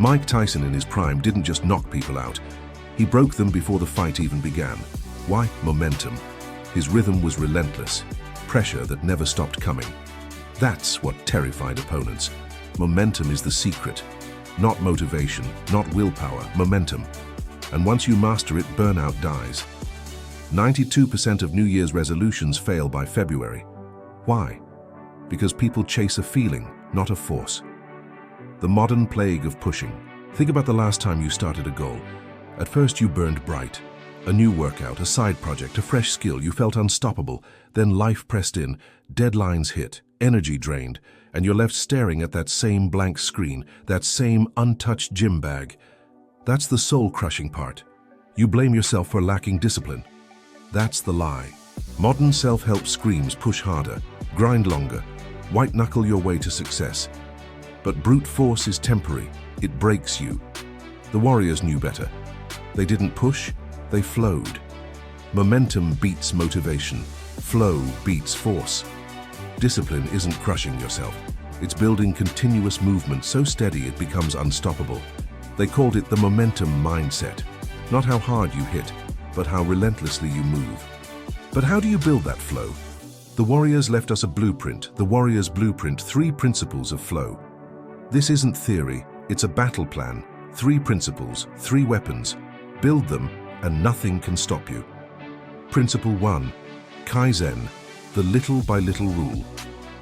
Mike Tyson in his prime didn't just knock people out. He broke them before the fight even began. Why? Momentum. His rhythm was relentless. Pressure that never stopped coming. That's what terrified opponents. Momentum is the secret. Not motivation, not willpower, momentum. And once you master it, burnout dies. 92% of New Year's resolutions fail by February. Why? Because people chase a feeling, not a force. The modern plague of pushing. Think about the last time you started a goal. At first you burned bright. A new workout, a side project, a fresh skill, you felt unstoppable. Then life pressed in, deadlines hit, energy drained, and you're left staring at that same blank screen, that same untouched gym bag. That's the soul-crushing part. You blame yourself for lacking discipline. That's the lie. Modern self-help screams push harder, grind longer, white-knuckle your way to success. But brute force is temporary. It breaks you. The warriors knew better. They didn't push, they flowed. Momentum beats motivation. Flow beats force. Discipline isn't crushing yourself. It's building continuous movement so steady it becomes unstoppable. They called it the momentum mindset. Not how hard you hit, but how relentlessly you move. But how do you build that flow? The warriors left us a blueprint, the warrior's blueprint, 3 principles of flow. This isn't theory, it's a battle plan. 3 principles, 3 weapons. Build them and nothing can stop you. Principle 1, Kaizen, the little by little rule.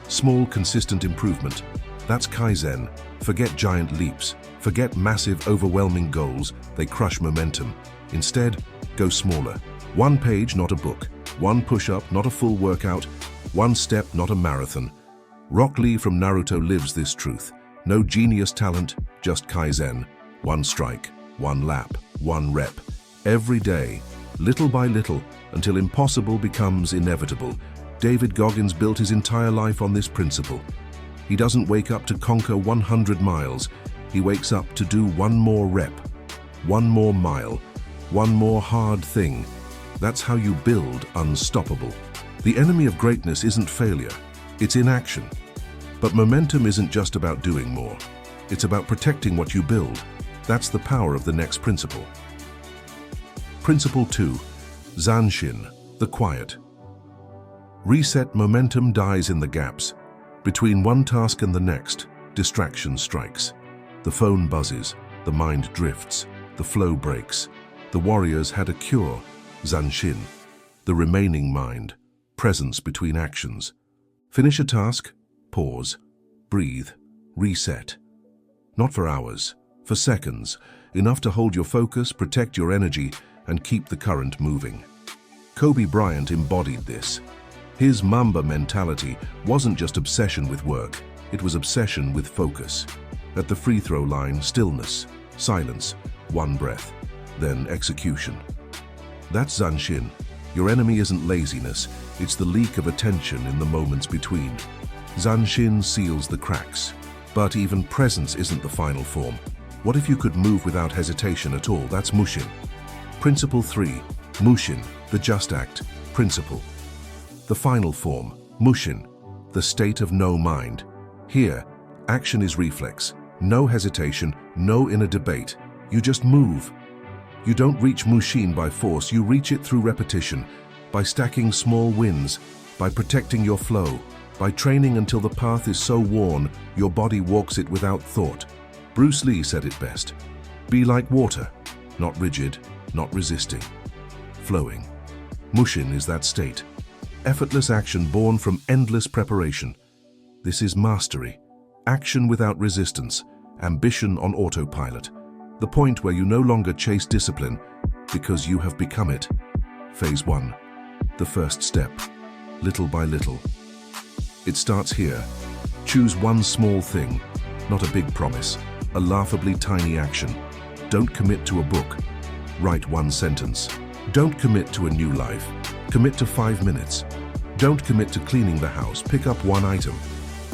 Small, consistent improvement. That's Kaizen. Forget giant leaps. Forget massive, overwhelming goals. They crush momentum. Instead, go smaller. 1 page, not a book. 1 push-up, not a full workout. 1 step, not a marathon. Rock Lee from Naruto lives this truth. No genius talent, just Kaizen. 1 strike, 1 lap, 1 rep. Every day, little by little, until impossible becomes inevitable. David Goggins built his entire life on this principle. He doesn't wake up to conquer 100 miles. He wakes up to do 1 more rep, 1 more mile, 1 more hard thing. That's how you build unstoppable. The enemy of greatness isn't failure, it's inaction. But momentum isn't just about doing more. It's about protecting what you build. That's the power of the next principle. Principle 2, Zanshin, the quiet. Reset. Momentum dies in the gaps. Between one task and the next, distraction strikes. The phone buzzes, the mind drifts, the flow breaks. The warriors had a cure, Zanshin, the remaining mind, presence between actions. Finish a task, pause, breathe, reset. Not for hours, for seconds, enough to hold your focus, protect your energy, and keep the current moving. Kobe Bryant embodied this. His Mamba mentality wasn't just obsession with work, it was obsession with focus. At the free throw line, stillness, silence, 1 breath, then execution. That's Zanshin. Your enemy isn't laziness, it's the leak of attention in the moments between. Zanshin seals the cracks. But even presence isn't the final form. What if you could move without hesitation at all? That's Mushin. Principle 3, Mushin, the just act, principle. The final form, Mushin, the state of no mind. Here, action is reflex. No hesitation, no inner debate. You just move. You don't reach Mushin by force, you reach it through repetition, by stacking small wins, by protecting your flow, by training until the path is so worn, your body walks it without thought. Bruce Lee said it best. Be like water, not rigid, not resisting, flowing. Mushin is that state. Effortless action born from endless preparation. This is mastery. Action without resistance, ambition on autopilot. The point where you no longer chase discipline because you have become it. Phase 1. The first step. Little by little. It starts here. Choose 1 small thing, not a big promise, a laughably tiny action. Don't commit to a book. Write 1 sentence. Don't commit to a new life. Commit to 5 minutes. Don't commit to cleaning the house. Pick up 1 item.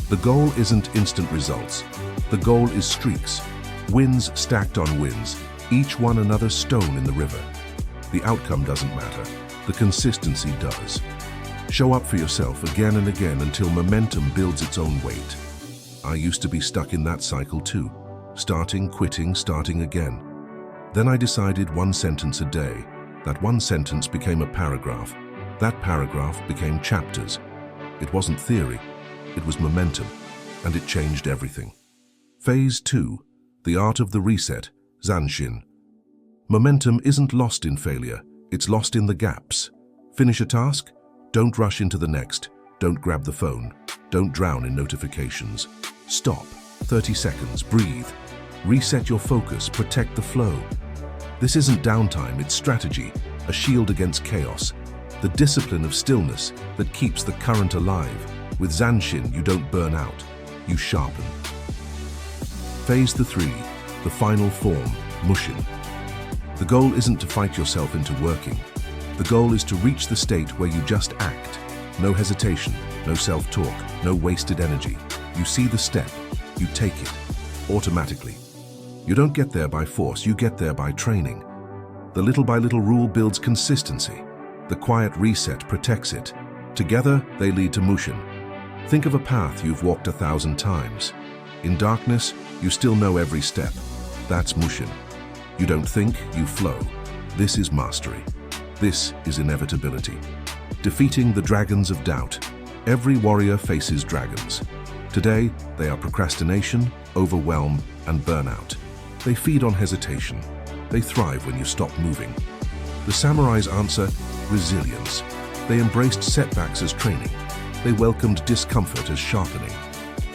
The goal isn't instant results. The goal is streaks. Wins stacked on wins, each one another stone in the river. The outcome doesn't matter. The consistency does. Show up for yourself again and again until momentum builds its own weight. I used to be stuck in that cycle too. starting, quitting, starting again. Then I decided 1 sentence a day. That 1 sentence became a paragraph. That paragraph became chapters. It wasn't theory, it was momentum, and it changed everything. Phase 2, the art of the reset, Zanshin. Momentum isn't lost in failure, it's lost in the gaps. Finish a task? Don't rush into the next. Don't grab the phone. Don't drown in notifications. Stop. 30 seconds. Breathe. Reset your focus. Protect the flow. This isn't downtime, it's strategy, a shield against chaos. The discipline of stillness that keeps the current alive. With Zanshin, you don't burn out, you sharpen. Phase 3, the final form, Mushin. The goal isn't to fight yourself into working. The goal is to reach the state where you just act. No hesitation, no self-talk, no wasted energy. You see the step, you take it, automatically. You don't get there by force, you get there by training. The little-by-little rule builds consistency. The quiet reset protects it. Together, they lead to Mushin. Think of a path you've walked 1,000 times. In darkness, you still know every step. That's Mushin. You don't think, you flow. This is mastery. This is inevitability. Defeating the dragons of doubt. Every warrior faces dragons. Today, they are procrastination, overwhelm, and burnout. They feed on hesitation. They thrive when you stop moving. The samurai's answer, resilience. They embraced setbacks as training. They welcomed discomfort as sharpening.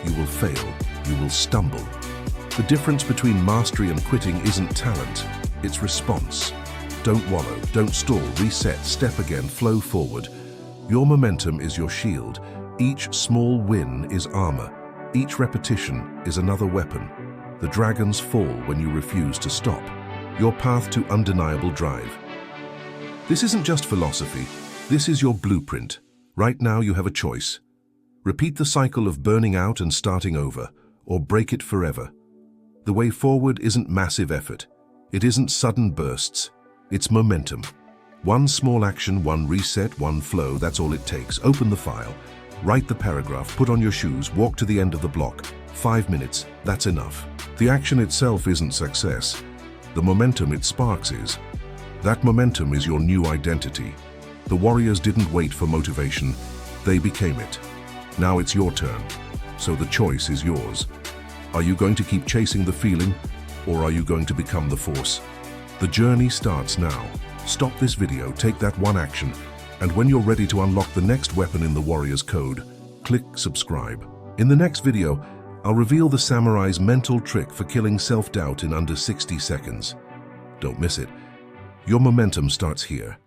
You will fail, you will stumble. The difference between mastery and quitting isn't talent, it's response. Don't wallow, don't stall, reset, step again, flow forward. Your momentum is your shield. Each small win is armor. Each repetition is another weapon. The dragons fall when you refuse to stop. Your path to undeniable drive. This isn't just philosophy. This is your blueprint. Right now you have a choice. Repeat the cycle of burning out and starting over, or break it forever. The way forward isn't massive effort. It isn't sudden bursts. It's momentum. One small action, one reset, one flow, that's all it takes. Open the file, write the paragraph, put on your shoes, walk to the end of the block. 5 minutes, that's enough. The action itself isn't success. The momentum it sparks is. That momentum is your new identity. The warriors didn't wait for motivation, they became it. Now it's your turn, so the choice is yours. Are you going to keep chasing the feeling, or are you going to become the force? The journey starts now. Stop this video, take that one action, and when you're ready to unlock the next weapon in the warrior's code, click subscribe. In the next video, I'll reveal the samurai's mental trick for killing self-doubt in under 60 seconds. Don't miss it. Your momentum starts here.